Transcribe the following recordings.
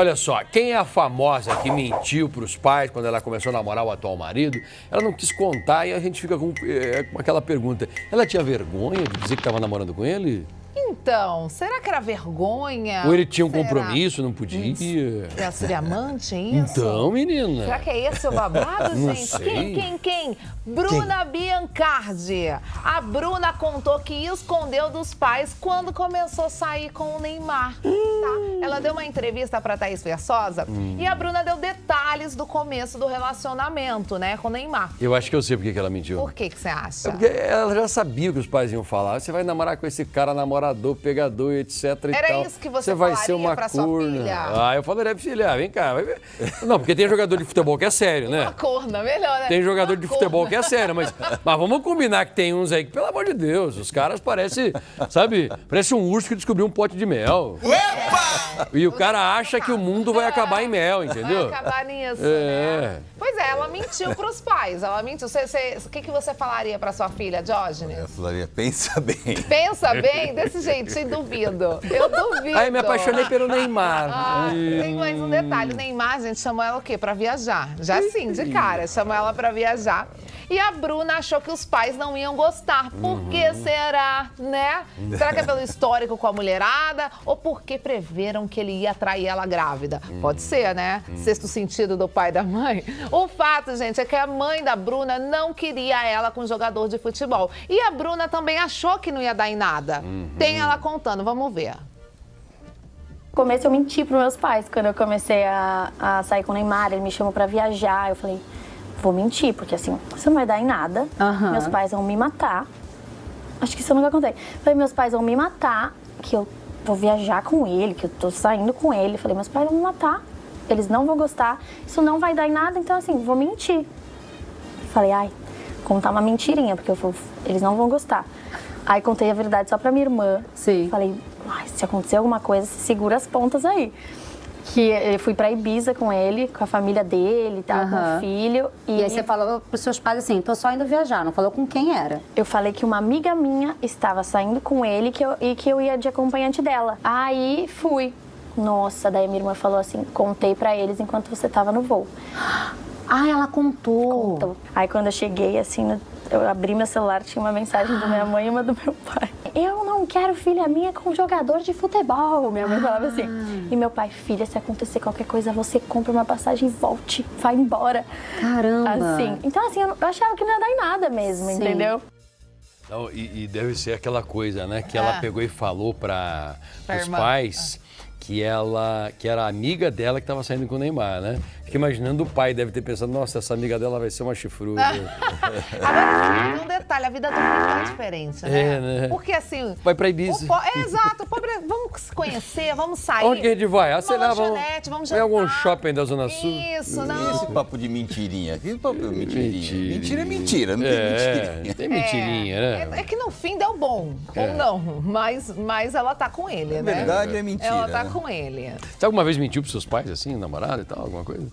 Olha só, quem é a famosa que mentiu para os pais quando ela começou a namorar o atual marido? Ela não quis contar e a gente fica com aquela pergunta. Ela tinha vergonha de dizer que estava namorando com ele? Então, será que era vergonha? Ou ele tinha um compromisso, não podia? Ela seria amante, é isso? Então, menina. Será que é esse o babado, Não gente? sei. Quem? Bruna Biancardi. A Bruna contou que escondeu dos pais quando começou a sair com o Neymar. Tá? Ela deu uma entrevista para Thaís Versosa e a Bruna deu detalhes do começo do relacionamento, né, com o Neymar. Eu acho que eu sei por que ela mentiu. Por que você acha? É porque ela já sabia o que os pais iam falar. Você vai namorar com esse cara, namorador, pegador, etc. Era isso que você vai falaria ser uma pra sua corna. filha? Eu falaria, filha, vem cá. Vai ver. Não, porque tem jogador de futebol que é sério, né? Uma corna, melhor, né? Tem jogador de futebol que é sério, mas vamos combinar que tem uns aí que, pelo amor de Deus, os caras parecem, sabe, parece um urso que descobriu um pote de mel. Epa! E o cara acha que o mundo vai acabar em mel, entendeu? Vai acabar nisso, né? Pois é, ela mentiu pros pais. Ela mentiu. O que você falaria pra sua filha, Diógenes? Eu falaria, pensa bem. Pensa bem? Desse jeito, sem duvido. Eu duvido. Aí me apaixonei pelo Neymar. Tem mais um detalhe. O Neymar, gente, chamou ela o quê? Pra viajar. Já assim, de cara. Chamou ela pra viajar. E a Bruna achou que os pais não iam gostar. Por que será, né? Será que é pelo histórico com a mulherada? Ou porque preveram que ele ia trair ela grávida? Pode ser, né? Sexto sentido do pai e da mãe. O fato, gente, é que a mãe da Bruna não queria ela com jogador de futebol. E a Bruna também achou que não ia dar em nada. Tem ela contando, vamos ver. No começo eu menti pros meus pais. Quando eu comecei a sair com o Neymar, ele me chamou pra viajar. Eu falei, vou mentir, porque assim, isso não vai dar em nada. Meus pais vão me matar. Acho que isso eu nunca contei. Falei, meus pais vão me matar, que eu vou viajar com ele, que eu tô saindo com ele. Falei, meus pais vão me matar, eles não vão gostar, isso não vai dar em nada, então assim, vou mentir. Falei, contar uma mentirinha, porque eles não vão gostar. Aí contei a verdade só pra minha irmã. Sim. Falei, se acontecer alguma coisa, você segura as pontas aí. Que eu fui pra Ibiza com ele, com a família dele, tá, com o filho. E aí você falou pros seus pais assim, tô só indo viajar, não falou com quem era? Eu falei que uma amiga minha estava saindo com ele e que eu ia de acompanhante dela. Aí fui. Nossa, daí minha irmã falou assim, contei pra eles enquanto você tava no voo. Ela contou. Contou. Aí quando eu cheguei, assim, eu abri meu celular, tinha uma mensagem da minha mãe e uma do meu pai. Eu não quero filha minha com jogador de futebol. Minha mãe falava assim. E meu pai, filha, se acontecer qualquer coisa, você compra uma passagem e volte, vai embora. Caramba. Assim. Então, assim, eu achava que não ia dar em nada mesmo, entendeu? Não, e deve ser aquela coisa, né? Que ela pegou e falou para os irmã. pais que era amiga dela que estava saindo com o Neymar, né? Fica imaginando o pai deve ter pensado, nossa, essa amiga dela vai ser uma chifruda. Agora, tem um detalhe, a vida do povo é diferente, né? Né? Porque assim... Vai pra Ibiza. Exato, o pobre, vamos se conhecer, vamos sair. Onde que a gente vai? Sei lá, lanchonete, vamos vai em jantar. algum shopping da Zona Sul? Isso, não. Esse papo de mentirinha. Que papo de mentirinha? Mentira é mentira, não tem mentirinha. Tem mentirinha, né? É que no fim deu bom, ou não, mas ela tá com ele, né? Na verdade é mentira. Ela tá né? com ele. Você alguma vez mentiu pros seus pais, assim, namorado e tal, alguma coisa?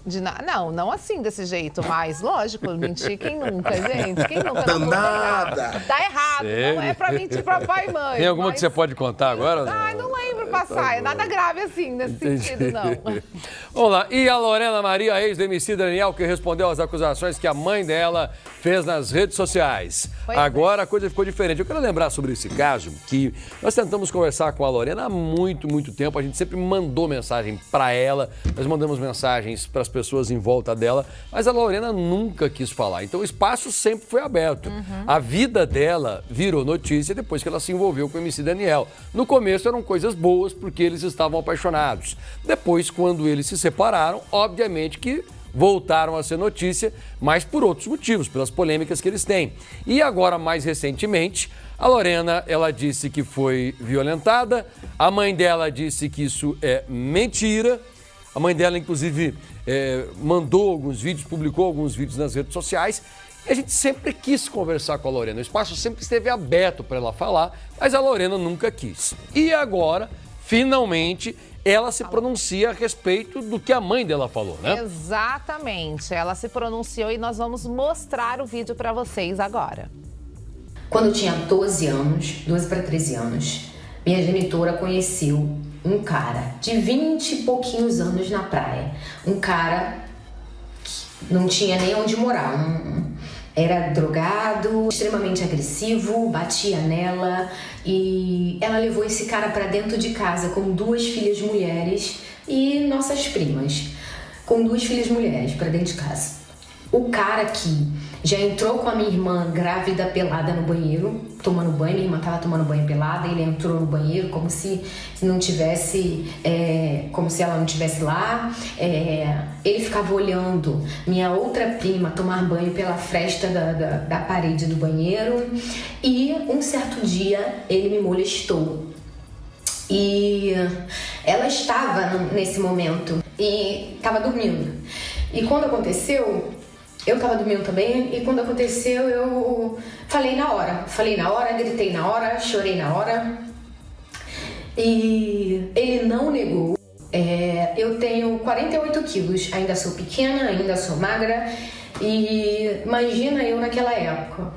Não assim desse jeito, mas lógico, mentir quem nunca, gente? Quem nunca Danada! Tá errado, Sério? não é pra mentir pra pai e mãe. Tem alguma mas... que você pode contar agora? Ai, não lembro passar, é nada grave assim, nesse sentido, não. Vamos lá, e a Lorena Maria, ex do MC Daniel, que respondeu às acusações que a mãe dela fez nas redes sociais. Agora a coisa ficou diferente. Eu quero lembrar sobre esse caso, que nós tentamos conversar com a Lorena há muito, muito tempo. A gente sempre mandou mensagem para ela, nós mandamos mensagens para as pessoas em volta dela, mas a Lorena nunca quis falar. Então o espaço sempre foi aberto. A vida dela virou notícia depois que ela se envolveu com o MC Daniel. No começo eram coisas boas, porque eles estavam apaixonados. Depois, quando eles se separaram, obviamente que voltaram a ser notícia, mas por outros motivos, pelas polêmicas que eles têm. E agora, mais recentemente, a Lorena, ela disse que foi violentada, a mãe dela disse que isso é mentira, a mãe dela, inclusive, mandou alguns vídeos, publicou alguns vídeos nas redes sociais, e a gente sempre quis conversar com a Lorena, o espaço sempre esteve aberto para ela falar, mas a Lorena nunca quis. E agora, finalmente, ela se pronuncia a respeito do que a mãe dela falou, né? Exatamente, ela se pronunciou e nós vamos mostrar o vídeo para vocês agora. Quando eu tinha 12 anos, 12 para 13 anos, minha genitora conheceu um cara de 20 e pouquinhos anos na praia. Um cara que não tinha nem onde morar. Era drogado, extremamente agressivo, batia nela e ela levou esse cara para dentro de casa com 2 filhas mulheres e nossas primas. Com 2 filhas mulheres para dentro de casa. O cara que já entrou com a minha irmã grávida, pelada no banheiro, tomando banho, minha irmã estava tomando banho pelada, ele entrou no banheiro como se não tivesse, como se ela não estivesse lá. Ele ficava olhando minha outra prima tomar banho pela fresta da parede do banheiro e um certo dia ele me molestou. E ela estava nesse momento e estava dormindo. E quando aconteceu, eu estava dormindo também, e quando aconteceu eu falei na hora, gritei na hora, chorei na hora. E ele não negou. Eu tenho 48 quilos, ainda sou pequena, ainda sou magra, e imagina eu naquela época.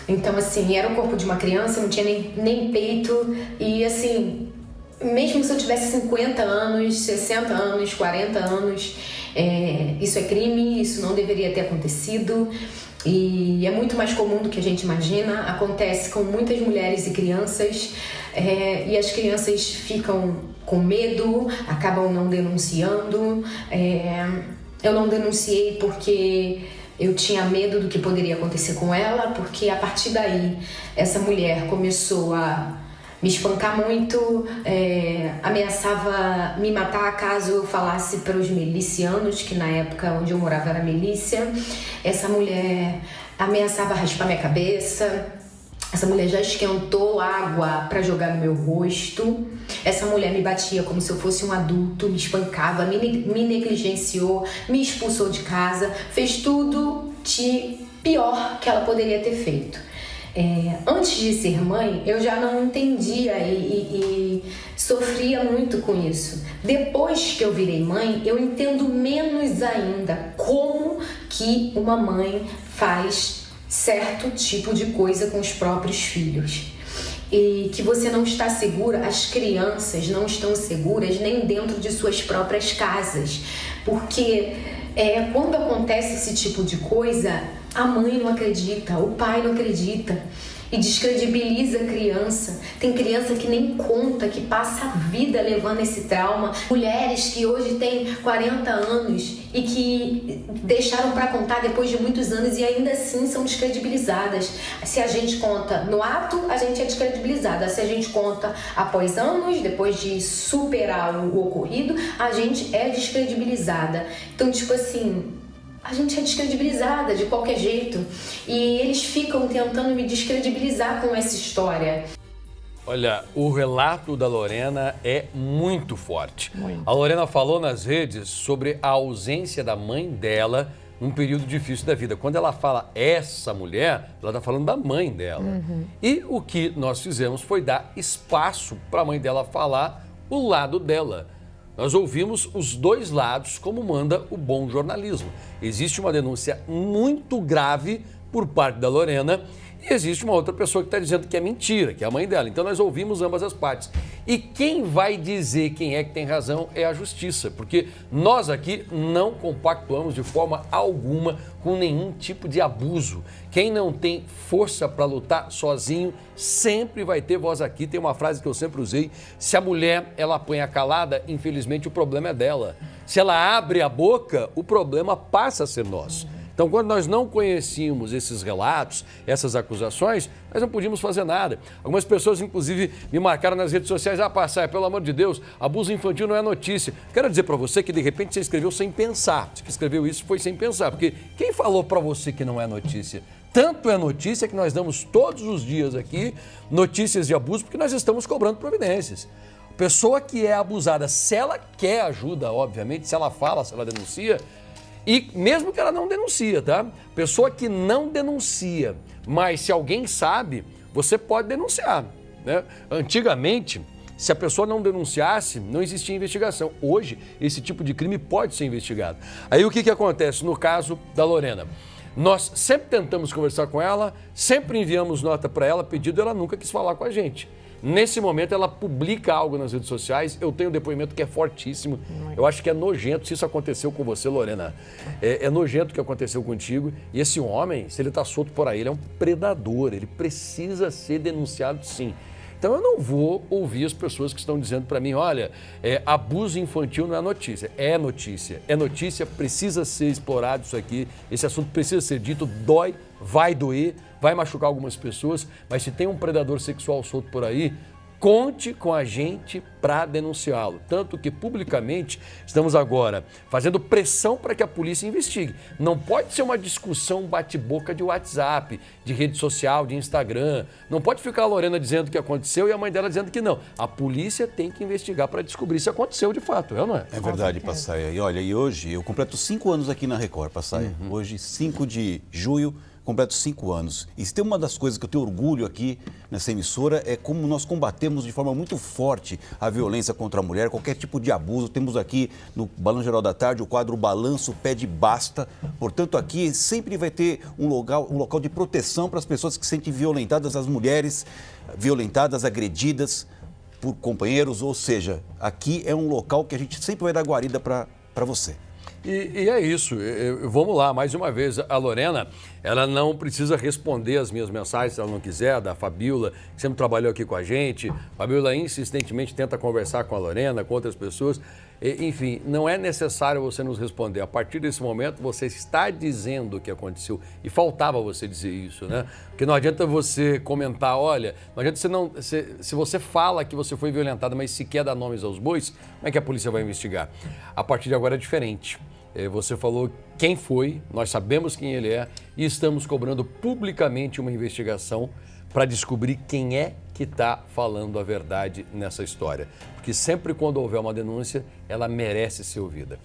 Então assim, era o corpo de uma criança, não tinha nem peito, e assim, mesmo se eu tivesse 50 anos, 60 anos, 40 anos, isso é crime, isso não deveria ter acontecido e é muito mais comum do que a gente imagina. Acontece com muitas mulheres e crianças e as crianças ficam com medo, acabam não denunciando. Eu não denunciei porque eu tinha medo do que poderia acontecer com ela, porque a partir daí essa mulher começou a me espancar muito, ameaçava me matar caso eu falasse para os milicianos, que na época onde eu morava era milícia. Essa mulher ameaçava raspar minha cabeça. Essa mulher já esquentou água para jogar no meu rosto. Essa mulher me batia como se eu fosse um adulto, me espancava, me negligenciou, me expulsou de casa, fez tudo de pior que ela poderia ter feito. Antes de ser mãe, eu já não entendia e sofria muito com isso. Depois que eu virei mãe, eu entendo menos ainda como que uma mãe faz certo tipo de coisa com os próprios filhos. E que você não está segura, as crianças não estão seguras nem dentro de suas próprias casas. Porque quando acontece esse tipo de coisa, a mãe não acredita, o pai não acredita e descredibiliza a criança. Tem criança que nem conta, que passa a vida levando esse trauma. Mulheres que hoje têm 40 anos e que deixaram para contar depois de muitos anos e ainda assim são descredibilizadas. Se a gente conta no ato, a gente é descredibilizada. Se a gente conta após anos, depois de superar o ocorrido, a gente é descredibilizada. Então, tipo assim, a gente é descredibilizada de qualquer jeito e eles ficam tentando me descredibilizar com essa história. Olha, o relato da Lorena é muito forte. Muito. A Lorena falou nas redes sobre a ausência da mãe dela num período difícil da vida. Quando ela fala essa mulher, ela está falando da mãe dela. E o que nós fizemos foi dar espaço para a mãe dela falar o lado dela. Nós ouvimos os dois lados, como manda o bom jornalismo. Existe uma denúncia muito grave por parte da Lorena e existe uma outra pessoa que está dizendo que é mentira, que é a mãe dela. Então nós ouvimos ambas as partes. E quem vai dizer quem é que tem razão é a justiça, porque nós aqui não compactuamos de forma alguma com nenhum tipo de abuso. Quem não tem força para lutar sozinho sempre vai ter voz aqui. Tem uma frase que eu sempre usei: se a mulher ela apanha calada, infelizmente o problema é dela. Se ela abre a boca, o problema passa a ser nosso. Então, quando nós não conhecíamos esses relatos, essas acusações, nós não podíamos fazer nada. Algumas pessoas, inclusive, me marcaram nas redes sociais: Passaia, pelo amor de Deus, abuso infantil não é notícia. Quero dizer para você que, de repente, você escreveu sem pensar. Você que escreveu isso foi sem pensar, porque quem falou para você que não é notícia? Tanto é notícia que nós damos todos os dias aqui notícias de abuso, porque nós estamos cobrando providências. Pessoa que é abusada, se ela quer ajuda, obviamente, se ela fala, se ela denuncia, e mesmo que ela não denuncia, tá? Pessoa que não denuncia, mas se alguém sabe, você pode denunciar, né? Antigamente, se a pessoa não denunciasse, não existia investigação. Hoje, esse tipo de crime pode ser investigado. Aí o que acontece no caso da Lorena? Nós sempre tentamos conversar com ela, sempre enviamos nota para ela, pedido, ela nunca quis falar com a gente. Nesse momento, ela publica algo nas redes sociais. Eu tenho um depoimento que é fortíssimo. Eu acho que é nojento. Se isso aconteceu com você, Lorena, é nojento o que aconteceu contigo. E esse homem, se ele está solto por aí, ele é um predador. Ele precisa ser denunciado, sim. Então, eu não vou ouvir as pessoas que estão dizendo para mim, olha, abuso infantil não é notícia. É notícia, precisa ser explorado isso aqui. Esse assunto precisa ser dito, dói, vai doer, vai machucar algumas pessoas, mas se tem um predador sexual solto por aí, conte com a gente para denunciá-lo. Tanto que, publicamente, estamos agora fazendo pressão para que a polícia investigue. Não pode ser uma discussão bate-boca de WhatsApp, de rede social, de Instagram. Não pode ficar a Lorena dizendo que aconteceu e a mãe dela dizendo que não. A polícia tem que investigar para descobrir se aconteceu de fato, não é? É verdade, Passaia. E olha, hoje eu completo 5 anos aqui na Record, Passaia. Hoje, 5 de julho, completo 5 anos. E se tem uma das coisas que eu tenho orgulho aqui nessa emissora é como nós combatemos de forma muito forte a violência contra a mulher, qualquer tipo de abuso. Temos aqui no Balanço Geral da Tarde o quadro Balanço Pede Basta. Portanto, aqui sempre vai ter um local de proteção para as pessoas que se sentem violentadas, as mulheres violentadas, agredidas por companheiros. Ou seja, aqui é um local que a gente sempre vai dar guarida para você. E é isso, vamos lá, mais uma vez, a Lorena, ela não precisa responder as minhas mensagens se ela não quiser, da Fabiola, que sempre trabalhou aqui com a gente. A Fabiola insistentemente tenta conversar com a Lorena, com outras pessoas. Enfim, não é necessário você nos responder. A partir desse momento, você está dizendo o que aconteceu. E faltava você dizer isso, né? Porque não adianta você comentar, olha, não adianta você não... Se você fala que você foi violentada, mas se quer dar nomes aos bois, como é que a polícia vai investigar? A partir de agora é diferente. Você falou quem foi, nós sabemos quem ele é e estamos cobrando publicamente uma investigação para descobrir quem é que está falando a verdade nessa história. Porque sempre quando houver uma denúncia, ela merece ser ouvida.